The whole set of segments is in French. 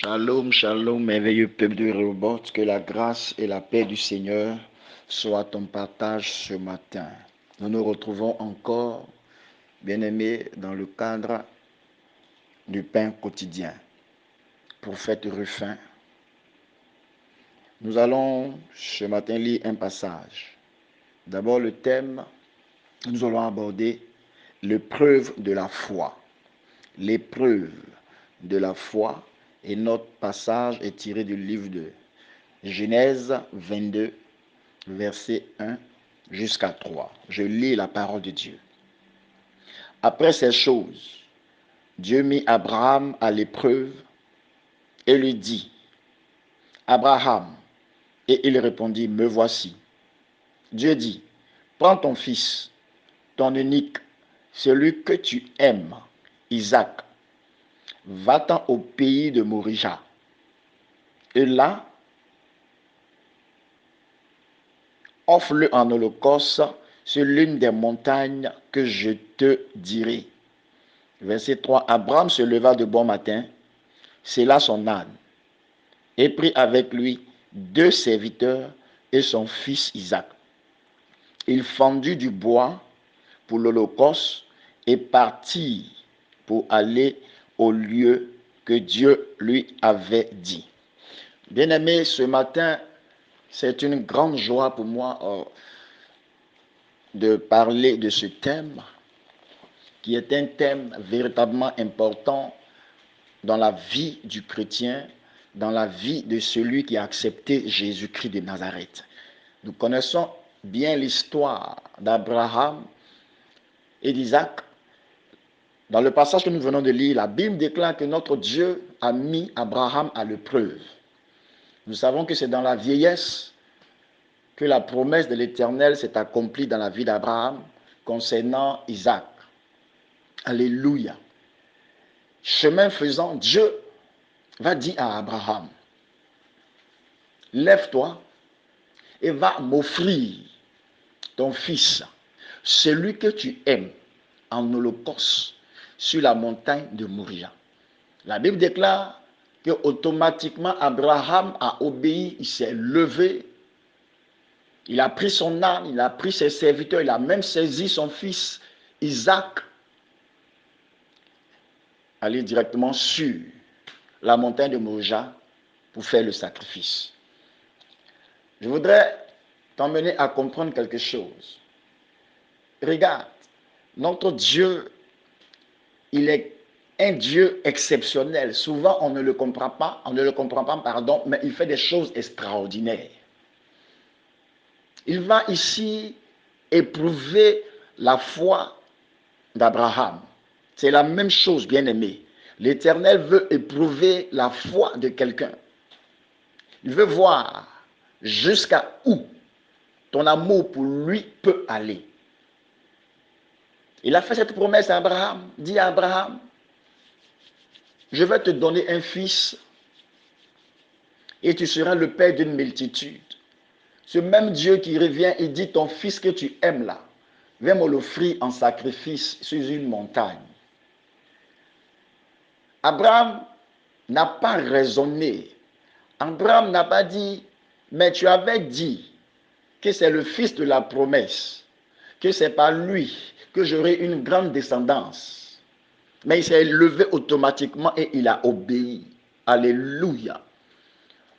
Shalom, shalom, merveilleux peuple de Rehoboth, que la grâce et la paix du Seigneur soient ton partage ce matin. Nous nous retrouvons encore, bien-aimés, dans le cadre du pain quotidien. Prophète Rufin, nous allons ce matin lire un passage. D'abord le thème, nous allons aborder l'épreuve de la foi. L'épreuve de la foi. Et notre passage est tiré du livre de Genèse 22, verset 1 jusqu'à 3. Je lis la parole de Dieu. Après ces choses, Dieu mit Abraham à l'épreuve et lui dit, Abraham, et il répondit, me voici. Dieu dit, prends ton fils, ton unique, celui que tu aimes, Isaac, va-t'en au pays de Morija. Et là, offre-le en holocauste sur l'une des montagnes que je te dirai. Verset 3. Abraham se leva de bon matin, sella son âne, et prit avec lui 2 serviteurs et son fils Isaac. Il fendit du bois pour l'holocauste et partit pour aller au lieu que Dieu lui avait dit. Bien-aimé, ce matin, c'est une grande joie pour moi de parler de ce thème, qui est un thème véritablement important dans la vie du chrétien, dans la vie de celui qui a accepté Jésus-Christ de Nazareth. Nous connaissons bien l'histoire d'Abraham et d'Isaac. Dans le passage que nous venons de lire, la Bible déclare que notre Dieu a mis Abraham à l'épreuve. Nous savons que c'est dans la vieillesse que la promesse de l'Éternel s'est accomplie dans la vie d'Abraham concernant Isaac. Alléluia. Chemin faisant, Dieu va dire à Abraham, lève-toi et va m'offrir ton fils, celui que tu aimes, en holocauste sur la montagne de Morija. La Bible déclare que automatiquement Abraham a obéi, il s'est levé, il a pris son âne, il a pris ses serviteurs, il a même saisi son fils Isaac, aller directement sur la montagne de Morija pour faire le sacrifice. Je voudrais t'emmener à comprendre quelque chose. Regarde, notre Dieu, il est un Dieu exceptionnel. Souvent, on ne le comprend pas, mais il fait des choses extraordinaires. Il va ici éprouver la foi d'Abraham. C'est la même chose, bien-aimé. L'Éternel veut éprouver la foi de quelqu'un. Il veut voir jusqu'à où ton amour pour lui peut aller. Il a fait cette promesse à Abraham. Dit à Abraham, je vais te donner un fils et tu seras le père d'une multitude. Ce même Dieu qui revient et dit, ton fils que tu aimes là, viens me l'offrir en sacrifice sur une montagne. Abraham n'a pas raisonné. Abraham n'a pas dit, mais tu avais dit que c'est le fils de la promesse, que c'est par lui que j'aurai une grande descendance. Mais il s'est levé automatiquement et il a obéi. Alléluia.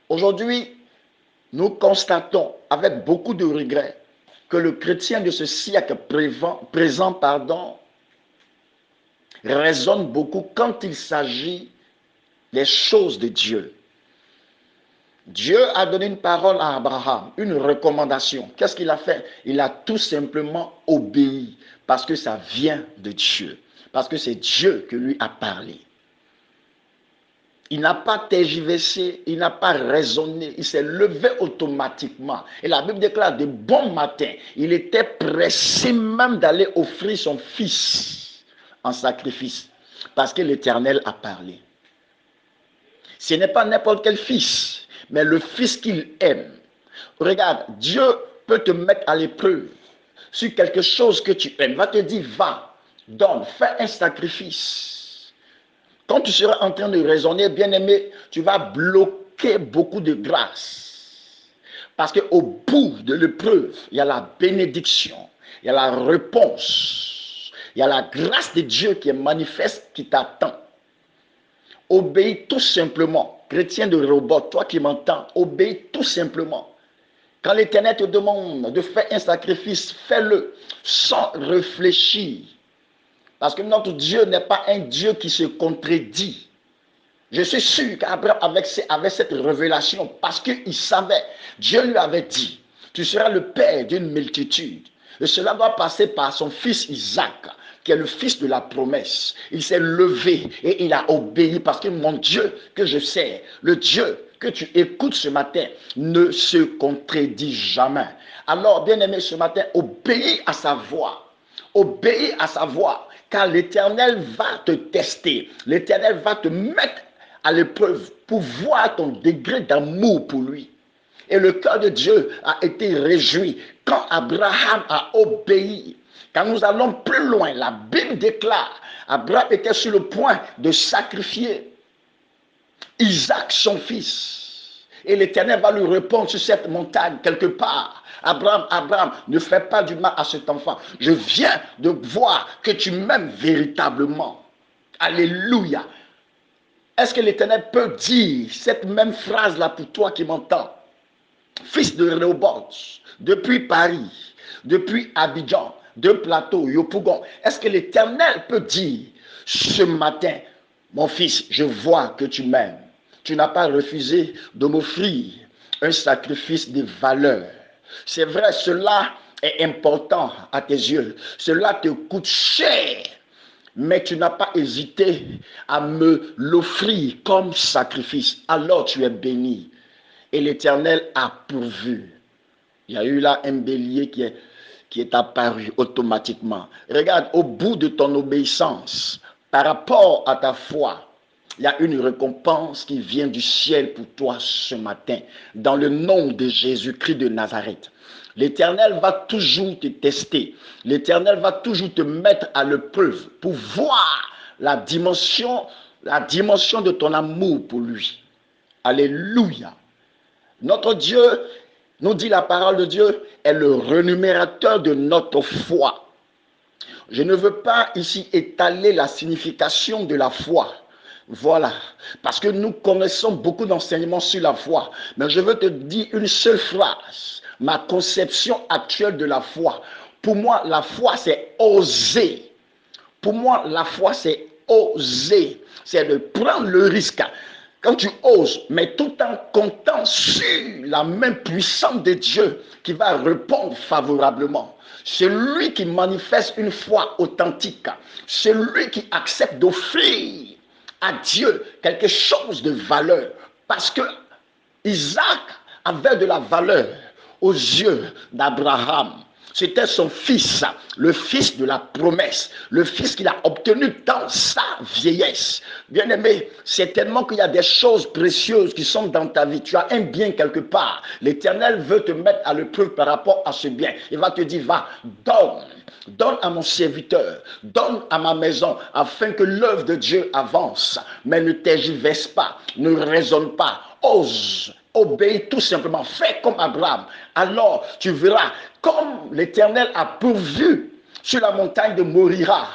Aujourd'hui, nous constatons avec beaucoup de regret que le chrétien de ce siècle présent, raisonne beaucoup quand il s'agit des choses de Dieu. Dieu a donné une parole à Abraham, une recommandation. Qu'est-ce qu'il a fait? Il a tout simplement obéi parce que ça vient de Dieu, parce que c'est Dieu qui lui a parlé. Il n'a pas tergiversé, il n'a pas raisonné, il s'est levé automatiquement. Et la Bible déclare de bon matin, il était pressé même d'aller offrir son fils en sacrifice, parce que l'Éternel a parlé. Ce n'est pas n'importe quel fils, mais le fils qu'il aime. Regarde, Dieu peut te mettre à l'épreuve sur quelque chose que tu aimes. Il va te dire, va, donne, fais un sacrifice. Quand tu seras en train de raisonner, bien-aimé, tu vas bloquer beaucoup de grâce. Parce qu'au bout de l'épreuve, il y a la bénédiction, il y a la réponse, il y a la grâce de Dieu qui est manifeste, qui t'attend. Obéis tout simplement. Chrétien de robot, toi qui m'entends, obéis tout simplement. Quand l'Éternel te demande de faire un sacrifice, fais-le sans réfléchir. Parce que notre Dieu n'est pas un Dieu qui se contredit. Je suis sûr qu'Abraham avait cette révélation parce qu'il savait, Dieu lui avait dit, tu seras le père d'une multitude. Et cela doit passer par son fils Isaac, qui est le fils de la promesse. Il s'est levé et il a obéi parce que mon Dieu que je sais, le Dieu que tu écoutes ce matin, ne se contredit jamais. Alors, bien-aimé, ce matin, obéis à sa voix. Obéis à sa voix, car l'Éternel va te tester. L'Éternel va te mettre à l'épreuve pour voir ton degré d'amour pour lui. Et le cœur de Dieu a été réjoui quand Abraham a obéi. Quand nous allons plus loin, la Bible déclare, Abraham était sur le point de sacrifier Isaac, son fils. Et l'Éternel va lui répondre sur cette montagne quelque part. Abraham, Abraham, ne fais pas du mal à cet enfant. Je viens de voir que tu m'aimes véritablement. Alléluia. Est-ce que l'Éternel peut dire cette même phrase-là pour toi qui m'entends? Fils de Rehoboth, depuis Paris, depuis Abidjan, de Plateau, Yopougon, est-ce que l'Éternel peut dire ce matin, mon fils, je vois que tu m'aimes. Tu n'as pas refusé de m'offrir un sacrifice de valeur. C'est vrai, cela est important à tes yeux. Cela te coûte cher. Mais tu n'as pas hésité à me l'offrir comme sacrifice. Alors tu es béni. Et l'Éternel a pourvu. Il y a eu là un bélier qui est apparu automatiquement. Regarde, au bout de ton obéissance, par rapport à ta foi, il y a une récompense qui vient du ciel pour toi ce matin, dans le nom de Jésus-Christ de Nazareth. L'Éternel va toujours te tester. L'Éternel va toujours te mettre à l'épreuve pour voir la dimension de ton amour pour lui. Alléluia. Notre Dieu, nous dit la parole de Dieu, est le rémunérateur de notre foi. Je ne veux pas ici étaler la signification de la foi. Voilà, parce que nous connaissons beaucoup d'enseignements sur la foi. Mais je veux te dire une seule phrase, ma conception actuelle de la foi. Pour moi, la foi, c'est oser. Pour moi, la foi, c'est oser. C'est de prendre le risque. Quand tu oses, mais tout en comptant sur la main puissante de Dieu qui va répondre favorablement. C'est lui qui manifeste une foi authentique. C'est lui qui accepte d'offrir à Dieu quelque chose de valeur. Parce que Isaac avait de la valeur aux yeux d'Abraham. C'était son fils, le fils de la promesse, le fils qu'il a obtenu dans sa vieillesse. Bien-aimé, c'est tellement qu'il y a des choses précieuses qui sont dans ta vie. Tu as un bien quelque part. L'Éternel veut te mettre à l'épreuve par rapport à ce bien. Il va te dire, va, donne à mon serviteur, donne à ma maison, afin que l'œuvre de Dieu avance. Mais ne tergiverse pas, ne raisonne pas, ose. Obéis tout simplement, fais comme Abraham. Alors tu verras, comme l'Éternel a pourvu sur la montagne de Moriah,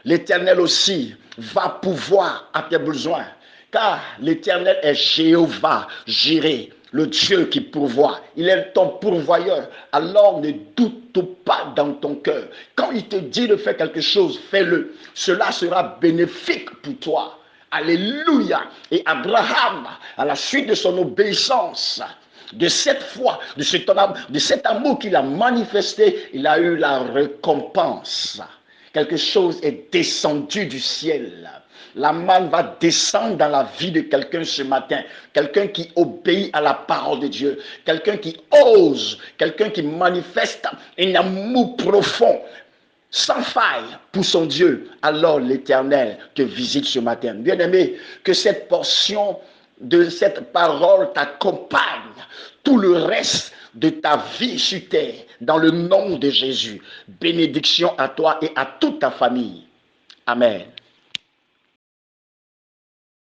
l'Éternel aussi va pourvoir à tes besoins. Car l'Éternel est Jéhovah, Jireh, le Dieu qui pourvoit. Il est ton pourvoyeur. Alors ne doute pas dans ton cœur. Quand il te dit de faire quelque chose, fais-le. Cela sera bénéfique pour toi. Alléluia. Et Abraham, à la suite de son obéissance, de cette foi, de cet amour qu'il a manifesté, il a eu la récompense. Quelque chose est descendu du ciel. La manne va descendre dans la vie de quelqu'un ce matin. Quelqu'un qui obéit à la parole de Dieu. Quelqu'un qui ose. Quelqu'un qui manifeste un amour profond, sans faille pour son Dieu. Alors l'Éternel te visite ce matin. Bien-aimé, que cette portion de cette parole t'accompagne tout le reste de ta vie sur terre, dans le nom de Jésus. Bénédiction à toi et à toute ta famille. Amen.